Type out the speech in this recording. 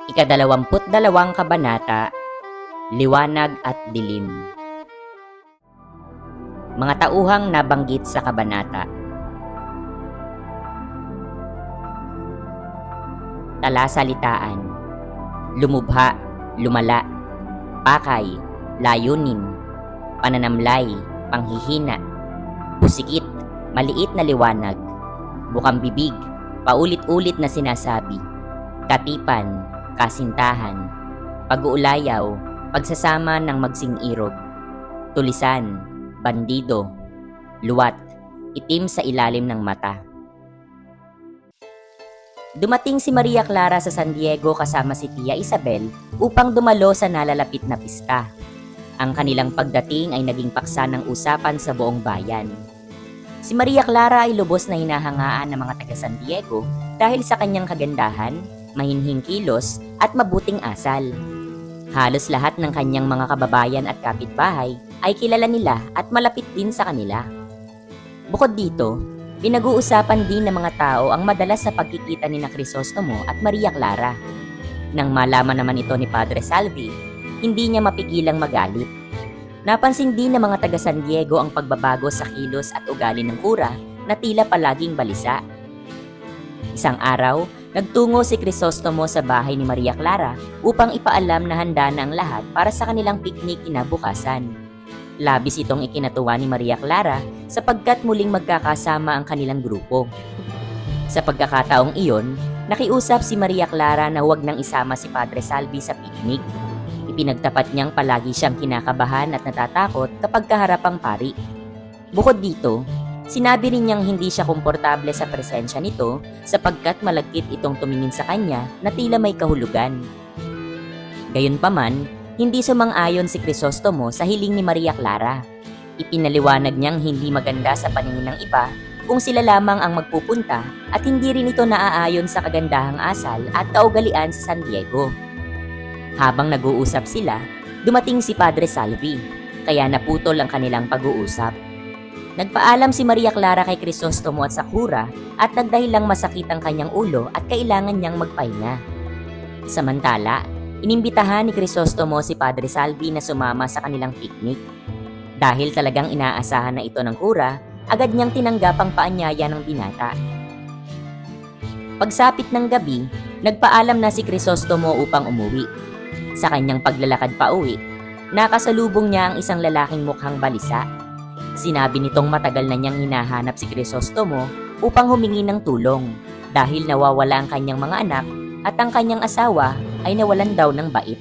Ika-22 kabanata, Liwanag at Dilim. Mga tauhang nabanggit sa kabanata. Talasalitaan, lumubha, lumala, pakay, layunin, pananamlay, panghihina, pusikit, maliit na liwanag, bukang bibig, paulit-ulit na sinasabi, katipan, kasintahan, pag-uulayaw, pagsasama ng magsing-irog, tulisan, bandido, luwat, itim sa ilalim ng mata. Dumating si Maria Clara sa San Diego kasama si Tia Isabel upang dumalo sa nalalapit na pista. Ang kanilang pagdating ay naging paksa ng usapan sa buong bayan. Si Maria Clara ay lubos na hinahangaan ng mga taga San Diego dahil sa kanyang kagandahan, mahinhing kilos at mabuting asal. Halos lahat ng kanyang mga kababayan at kapitbahay ay kilala nila at malapit din sa kanila. Bukod dito, pinag-uusapan din ng mga tao ang madalas na pagkikita ni na Crisostomo at Maria Clara. Nang malaman naman ito ni Padre Salvi, hindi niya mapigilang magalit. Napansin din ng mga taga San Diego ang pagbabago sa kilos at ugali ng kura na tila palaging balisa. Isang araw, nagtungo si Crisostomo sa bahay ni Maria Clara upang ipaalam na handa na ang lahat para sa kanilang piknik kinabukasan. Labis itong ikinatuwa ni Maria Clara sapagkat muling magkakasama ang kanilang grupo. Sa pagkakataong iyon, nakiusap si Maria Clara na huwag nang isama si Padre Salvi sa piknik. Ipinagtapat niyang palagi siyang kinakabahan at natatakot kapag kaharap ang pari. Bukod dito, sinabi rin niyang hindi siya komportable sa presensya nito sapagkat malagkit itong tumingin sa kanya na tila may kahulugan. Gayunpaman, hindi sumang-ayon si Crisostomo sa hiling ni Maria Clara. Ipinaliwanag niyang hindi maganda sa paningin ng iba kung sila lamang ang magpupunta at hindi rin ito naaayon sa kagandahang asal at kaugalian sa San Diego. Habang nag-uusap sila, dumating si Padre Salvi, kaya naputol ang kanilang pag-uusap. Nagpaalam si Maria Clara kay Crisostomo at sa kura at nagdahilang masakit ang kanyang ulo at kailangan niyang magpahinga. Samantala, inimbitahan ni Crisostomo si Padre Salvi na sumama sa kanilang piknik. Dahil talagang inaasahan na ito ng kura, agad niyang tinanggap ang paanyaya ng binata. Pagsapit ng gabi, nagpaalam na si Crisostomo upang umuwi. Sa kanyang paglalakad pa uwi, nakasalubong niya ang isang lalaking mukhang balisa. Sinabi nitong matagal na niyang hinahanap si Crisostomo upang humingi ng tulong dahil nawawala ang kanyang mga anak at ang kanyang asawa ay nawalan daw ng bait.